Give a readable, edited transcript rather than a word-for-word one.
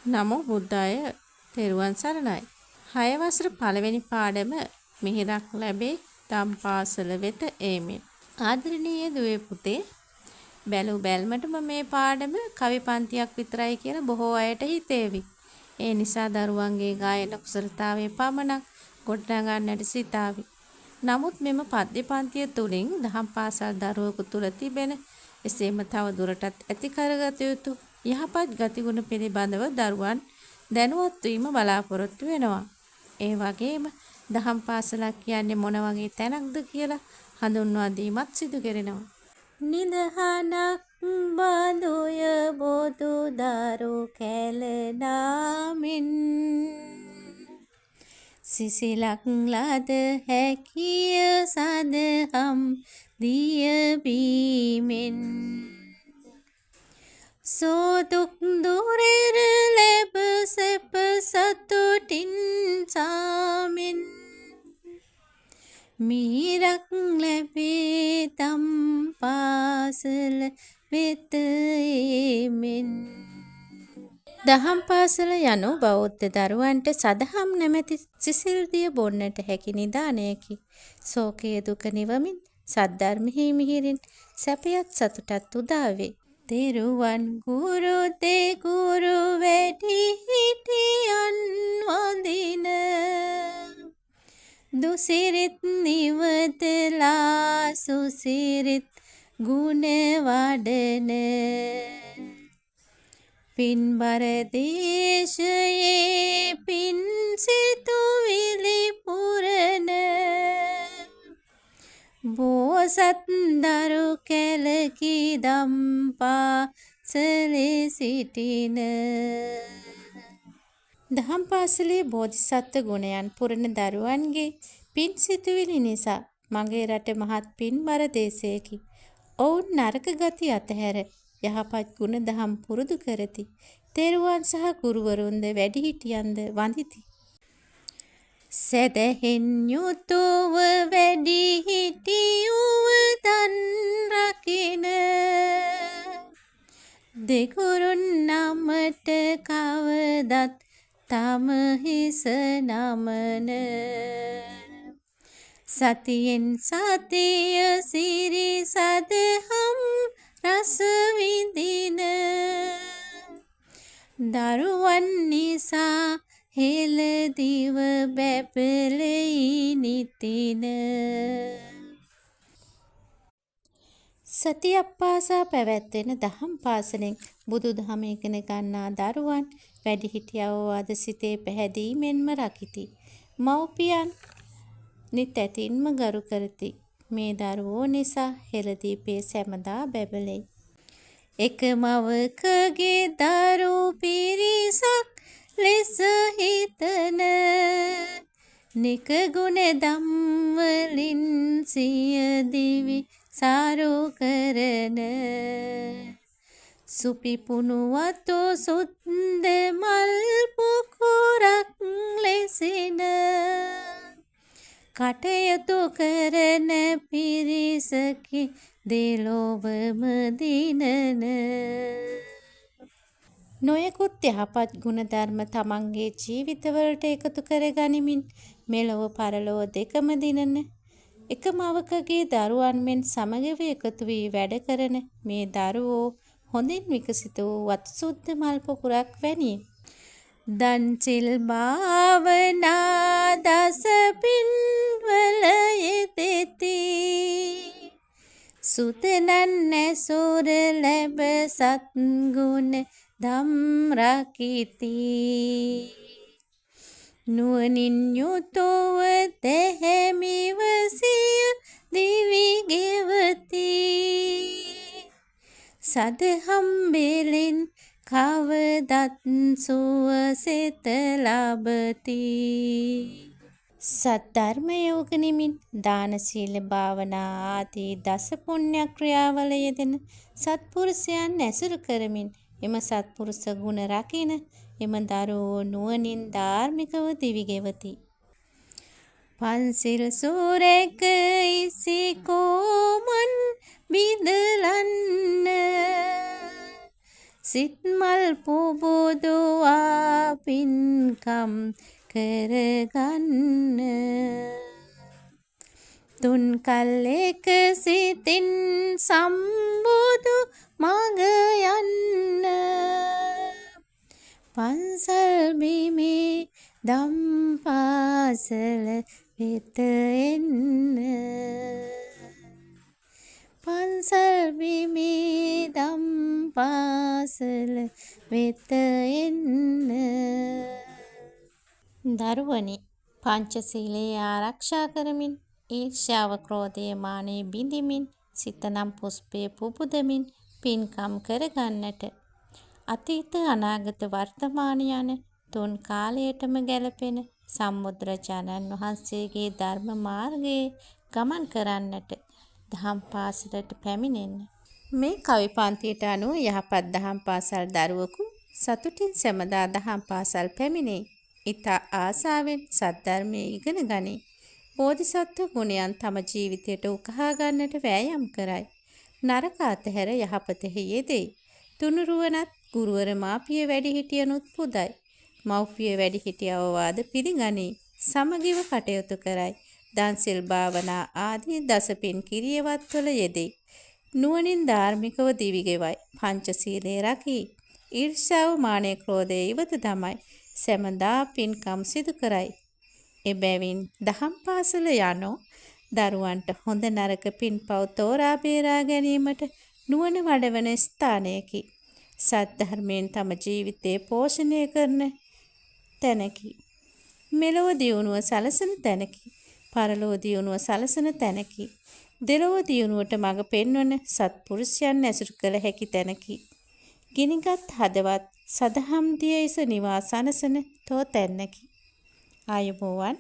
නමෝ බුද්දාය තෙරුවන් සරණයි. 6 වසර පළවෙනි පාඩම මිහිරක් ලැබේ දම් පාසල වෙත ඒමෙන්. ආදරණීය දුවේ පුතේ බැලූ බැල්මටම මේ පාඩම කවි පන්තියක් විතරයි කියලා බොහෝ අයට හිතේවි. ඒ නිසා දරුවන්ගේ ගායන කුසලතාවයේ පමණක් ගොඩනගන්නට සිතාවි. නමුත් මෙම පද්‍ය පන්තිය තුළින් දහම් පාසල් දරුවෙකු තුළ තිබෙන එසේම තව දුරටත් ඇති කරගත යුතු යහපත් ගතිගුණ පිළිබඳව දරුවන් දැනුවත් වීම බලාපොරොත්තු වෙනවා. ඒ වගේම දහම් පාසලක් කියන්නේ මොන වගේ තැනක්ද කියලා හඳුන්වා දීමත් සිදු කෙරෙනවා. නිදහනක් බඳුය බොදු දරු කැලනාමින් සිසිලක් ලද හැකිය සදහම් දිය බීමෙන් සෝදුක් දුරෙර ලැබ සැප සතුටින් සාමෙන් මිහිරක් ලැබේ තම් පාසල වෙත ඒමෙන්. දහම් පාසල යනු බෞද්ධ දරුවන්ට සදහම් නැමැති සිසිල් දිය බොන්නට හැකි නිදානයකි. ශෝකය දුක නිවමින් සද්ධර්මෙහි මිහිරින් සැපයත් සතුටත් උදා වේ. තෙරුවන් ගුරු දෙගුරු වැඩිහිටියන් වඳින දුසිරිත් නිවතලා සුසිරිත් ගුණ වඩන පින්බර දේශයේ පින් සිතුවිලි පුරන බෝසත් දරු කැලකි දම්පා සලේ සිටින. දහම් පාසලේ බෝධිසත්ව ගුණයන් පුරන දරුවන්ගේ පින් සිතුවිලි නිසා මගේ රට මහත් පින්බර දේශයකි. ඔවුන් නරක ගති අතහැර යහපත් ගුණ දහම් පුරුදු කරති. තෙරුවන් සහ ගුරුවරුන්ද වැඩිහිටියන්ද වඳිති. සැදැහෙන් යුතුව වැඩිහිටියුව දන් රකින දෙගුරුන් නමට කවදත් තම හිස නමන සතියෙන් සතිය සිරි සදහම් රස විඳින දරුවන් නිසා හෙළදිව බැපලෙයි නිතින. සතියක් පාසා පැවැත්වෙන දහම් පාසලෙන් බුදු දහම ඉගෙන ගන්නා දරුවන් වැඩිහිටි අවවාද සිතේ පැහැදීමෙන්ම රකිති. මව්පියන් නිතැතින්ම ගරු කරති. මේ දරුවෝ නිසා හෙළදීපේ සැමදා බැබලෙයි. එක මවකගේ දරු පිරිසක් ලෙස හිතන නික ගුණ දම්වලින් සිය දිවි සාරු කරන සුපිපුුණු වතෝ සුද්ද මල් පුකුරක් ලෙසින කටයුතු කරන පිරිසකි දෙලොවම දිනන. නොයෙකුත් යහපත් ගුණධර්ම තමන්ගේ ජීවිතවලට එකතු කර ගනිමින් මෙලොව පරලොව දෙකම දිනන එක මවකගේ දරුවන් මෙන් සමගව එකතු වී වැඩ කරන මේ දරුවෝ හොඳින් විකසිත වූ වතු සුද්ද මල් පොකුරක් වැනිය. දන්සිල් භාවනා දස පින්වල යෙදෙති සුතනන් ඇසුර ලැබ සත්ගුණ දම් රකිති නුවණින් යුතුව දෙහැමිව සිය දිවි ගෙවති සදහම් බෙලෙන් කවදත් සුවසෙත ලබති. සද්ධර්මය උගනිමින් දාන සීල භාවනා ආදී දස පුණ්‍ය ක්‍රියාවල යෙදෙන සත්පුරුෂයන් ඇසුරු කරමින් එම සත්පුරුෂ ගුණ රකින එම දරුවෝ නුවණින් ධාර්මිකව දිවි ගෙවති. පන්සිල් සූරෙක ඉසිකෝමන් බිඳලන්න සිත්මල් පුබුදුවා පින්කම් කරගන්න. තුන් කල් එක සිතින් සම්බුදු මඟ යන්න. පන්සල් බිමේ දම් පාසල වෙත එන්න. පන්සල් බිමේ දම් පාසල වෙත එන්න. දරුවනි, පංචශීලයේ ආරක්ෂා කරමින්, ඊර්ෂ්‍යාව ක්‍රෝධය මානය බිඳිමින්, සිතනම් පුෂ්පය පුබුදමින් පින්කම් කරගන්නට. අතීත අනාගත වර්තමාන යන තුන් කාලයටම ගැලපෙන සම්බුදුරජාණන් වහන්සේගේ ධර්ම මාර්ගයේ ගමන් කරන්නට දහම් පාසලට පැමිණෙන්න. මේ කවි පන්තියට අනුව යහපත් දහම් පාසල් දරුවෙකු සතුටින් සැමදා දහම් පාසල් පැමිණේ. ඉතා ආසාවෙන් සද්ධර්මයේ ඉගෙන ගනී. බෝධිසත්ව ගුණයන් තම ජීවිතයට උකහා ගන්නට වෑයම් කරයි. නරක අතහැර යහපතෙහි යෙදෙයි. තුනුරුවනත් ගුරුවර මාපිය වැඩිහිටියනුත් පුදයි. මව්පිය වැඩිහිටිය අවවාද පිළිගනී. සමගිව කටයුතු කරයි. දන්සිල් භාවනා ආදී දසපින් කිරියවත්වල යෙදෙයි. නුවණින් ධාර්මිකව දිවිගෙවයි. පංචශීලයේ රකී. ඊර්ෂ්‍යාව මානය ක්‍රෝධය ඉවත තමයි. සැමදා පින්කම් සිදු කරයි. එබැවින් දහම් පාසල යනෝ දරුවන්ට හොඳ නරක පින්පව් තෝරා බේරා ගැනීමට නුවණ වඩවන ස්ථානයකි. සද්ධර්මයෙන් තම ජීවිතය පෝෂණය කරන තැනකි. මෙලොව දියුණුව සලසන තැනකි. පරලොව දියුණුව සලසන තැනකි. දෙලොව දියුණුවට මඟ පෙන්වන සත්පුරුෂයන් ඇසුරු කළ හැකි තැනකි. ගිනිගත් හදවත් සදහම් දියයිස නිවා සනසන තෝ තැන්නකි. ආයුබෝවන්.